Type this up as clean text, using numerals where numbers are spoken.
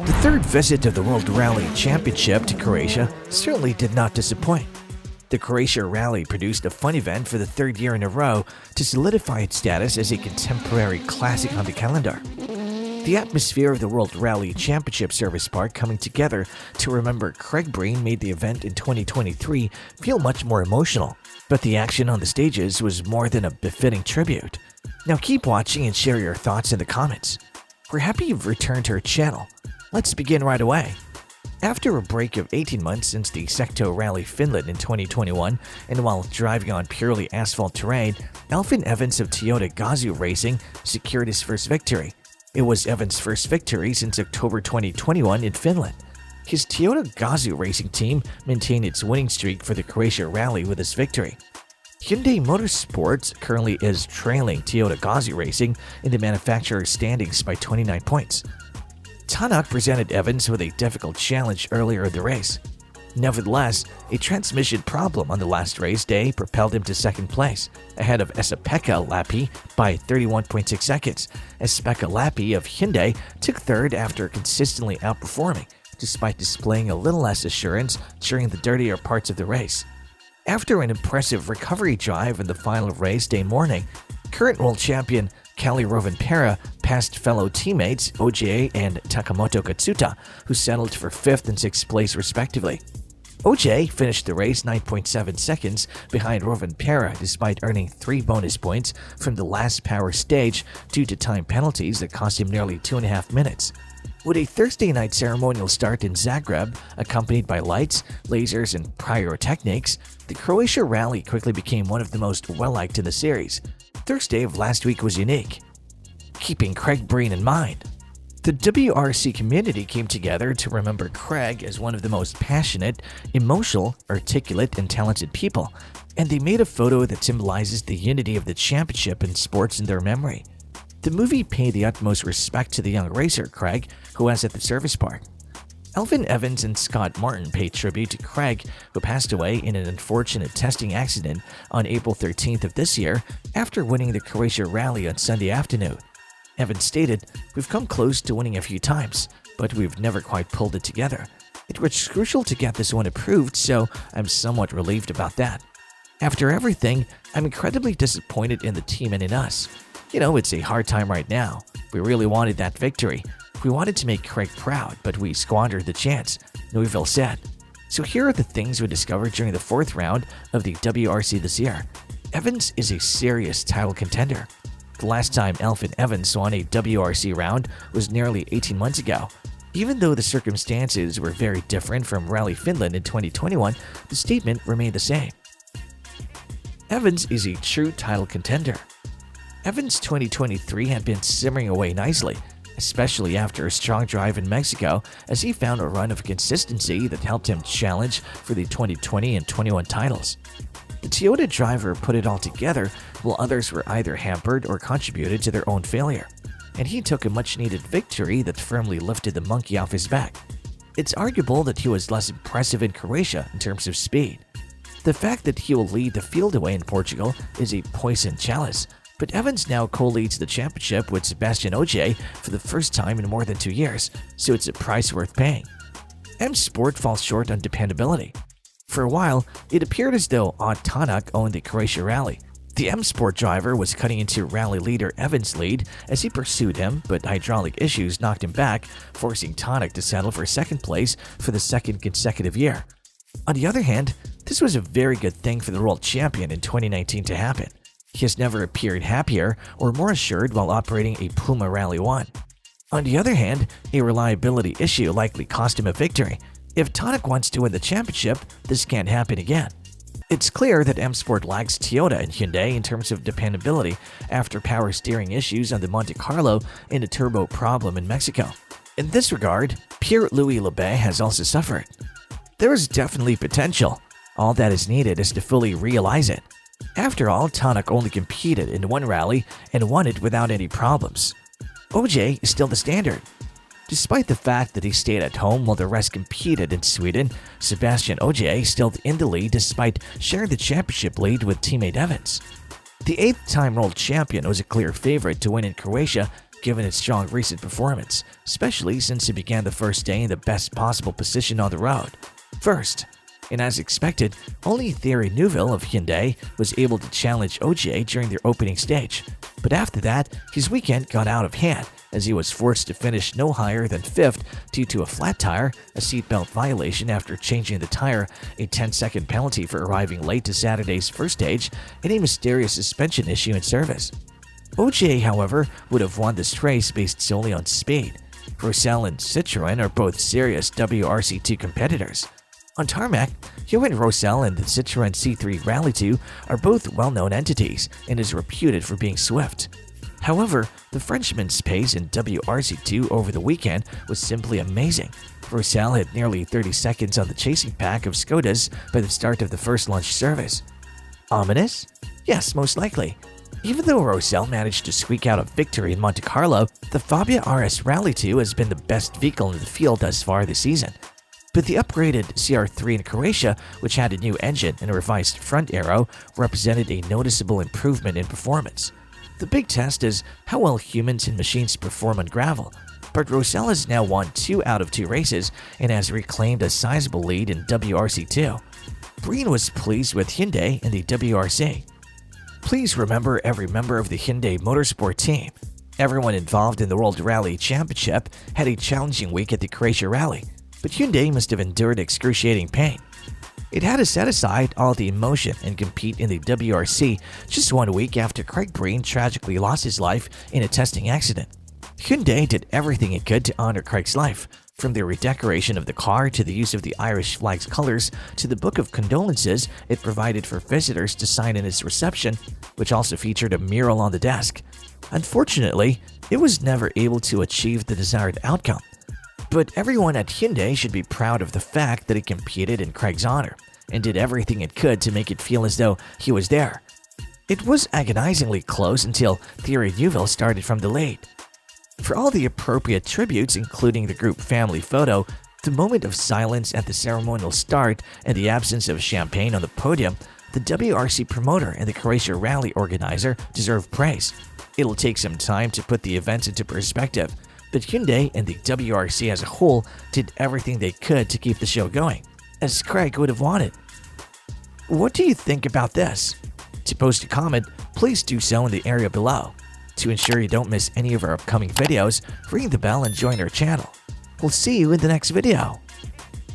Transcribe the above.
The third visit of the World Rally Championship to Croatia certainly did not disappoint. The Croatia Rally produced a fun event for the third year in a row to solidify its status as a contemporary classic on the calendar. The atmosphere of the World Rally Championship Service Park coming together to remember Craig Breen made the event in 2023 feel much more emotional, but the action on the stages was more than a befitting tribute. Now keep watching and share your thoughts in the comments. We're happy you've returned to our channel. Let's begin right away. After a break of 18 months since the Secto Rally Finland in 2021, and while driving on purely asphalt terrain, Alfyn Evans of Toyota Gazoo Racing secured his first victory. It was Evans' first victory since October 2021 in Finland. His Toyota Gazoo Racing team maintained its winning streak for the Croatia Rally with this victory. Hyundai Motorsports currently is trailing Toyota Gazoo Racing in the manufacturer's standings by 29 points. Tanak presented Evans with a difficult challenge earlier in the race. Nevertheless, a transmission problem on the last race day propelled him to second place, ahead of Esa-Pekka Lappi by 31.6 seconds, as Pekka Lappi of Hyundai took third after consistently outperforming, despite displaying a little less assurance during the dirtier parts of the race. After an impressive recovery drive in the final race day morning, current world champion Kalle Rovanperä passed fellow teammates OJ and Takamoto Katsuta, who settled for 5th and 6th place respectively. OJ finished the race 9.7 seconds behind Rovanperä despite earning 3 bonus points from the last power stage due to time penalties that cost him nearly 2.5 minutes. With a Thursday night ceremonial start in Zagreb, accompanied by lights, lasers, and pyrotechnics, the Croatia Rally quickly became one of the most well-liked in the series. Thursday of last week was unique, keeping Craig Breen in mind. The WRC community came together to remember Craig as one of the most passionate, emotional, articulate, and talented people, and they made a photo that symbolizes the unity of the championship and sports in their memory. The movie paid the utmost respect to the young racer Craig, who was at the service park. Alfyn Evans and Scott Martin paid tribute to Craig, who passed away in an unfortunate testing accident on April 13th of this year after winning the Croatia Rally on Sunday afternoon. Evans stated, "We've come close to winning a few times, but we've never quite pulled it together. It was crucial to get this one approved, so I'm somewhat relieved about that. After everything, I'm incredibly disappointed in the team and in us. You know, it's a hard time right now. We really wanted that victory. We wanted to make Craig proud, but we squandered the chance," Neuville said. So here are the things we discovered during the 4th round of the WRC this year. Evans is a serious title contender. The last time Alfyn Evans won a WRC round was nearly 18 months ago. Even though the circumstances were very different from Rally Finland in 2021, the statement remained the same. Evans is a true title contender. Evans' 2023 had been simmering away nicely, especially after a strong drive in Mexico, as he found a run of consistency that helped him challenge for the 2020 and 21 titles. The Toyota driver put it all together, while others were either hampered or contributed to their own failure, and he took a much-needed victory that firmly lifted the monkey off his back. It's arguable that he was less impressive in Croatia in terms of speed. The fact that he will lead the field away in Portugal is a poison chalice, but Evans now co-leads the championship with Sebastian Ogier for the first time in more than 2 years, so it's a price worth paying. M Sport falls short on dependability. For a while, it appeared as though Odd Tanak owned the Croatia Rally. The M Sport driver was cutting into rally leader Evans' lead as he pursued him, but hydraulic issues knocked him back, forcing Tanak to settle for second place for the second consecutive year. On the other hand, this was a very good thing for the world champion in 2019 to happen. He has never appeared happier or more assured while operating a Puma Rally 1. On the other hand, a reliability issue likely cost him a victory. If Tanak wants to win the championship, this can't happen again. It's clear that M Sport lags Toyota and Hyundai in terms of dependability after power steering issues on the Monte Carlo and a turbo problem in Mexico. In this regard, Pierre-Louis Lebet has also suffered. There is definitely potential. All that is needed is to fully realize it. After all, Tanak only competed in one rally and won it without any problems. OJ is still the standard. Despite the fact that he stayed at home while the rest competed in Sweden, Sebastian Ogier still in the lead despite sharing the championship lead with teammate Evans. The 8th-time world champion was a clear favorite to win in Croatia, given its strong recent performance, especially since it began the first day in the best possible position on the road. First, and as expected, only Thierry Neuville of Hyundai was able to challenge OJ during their opening stage, but after that, his weekend got out of hand as he was forced to finish no higher than 5th due to a flat tire, a seatbelt violation after changing the tire, a 10-second penalty for arriving late to Saturday's first stage, and a mysterious suspension issue in service. OJ, however, would have won this race based solely on speed. Roussel and Citroën are both serious WRC2 competitors. On tarmac, Johan Roussel and the Citroën C3 Rally 2 are both well-known entities and is reputed for being swift. However, the Frenchman's pace in WRC2 over the weekend was simply amazing. Roussel had nearly 30 seconds on the chasing pack of Skodas by the start of the first launch service. Ominous? Yes, most likely. Even though Roussel managed to squeak out a victory in Monte Carlo, the Fabia RS Rally 2 has been the best vehicle in the field thus far this season. But the upgraded CR3 in Croatia, which had a new engine and a revised front aero, represented a noticeable improvement in performance. The big test is how well humans and machines perform on gravel, but Roussel has now won 2 out of 2 races and has reclaimed a sizable lead in WRC2. Breen was pleased with Hyundai in the WRC. Please remember every member of the Hyundai Motorsport team. Everyone involved in the World Rally Championship had a challenging week at the Croatia Rally, but Hyundai must have endured excruciating pain. It had to set aside all the emotion and compete in the WRC just 1 week after Craig Breen tragically lost his life in a testing accident. Hyundai did everything it could to honor Craig's life, from the redecoration of the car to the use of the Irish flag's colors to the book of condolences it provided for visitors to sign in its reception, which also featured a mural on the desk. Unfortunately, it was never able to achieve the desired outcome. But everyone at Hyundai should be proud of the fact that it competed in Craig's honor and did everything it could to make it feel as though he was there. It was agonizingly close until Thierry Neuville started from the lead. For all the appropriate tributes, including the group family photo, the moment of silence at the ceremonial start, and the absence of champagne on the podium, the WRC promoter and the Croatia Rally organizer deserve praise. It'll take some time to put the events into perspective, but Hyundai and the WRC as a whole did everything they could to keep the show going, as Craig would have wanted. What do you think about this? To post a comment, please do so in the area below. To ensure you don't miss any of our upcoming videos, ring the bell and join our channel. We'll see you in the next video.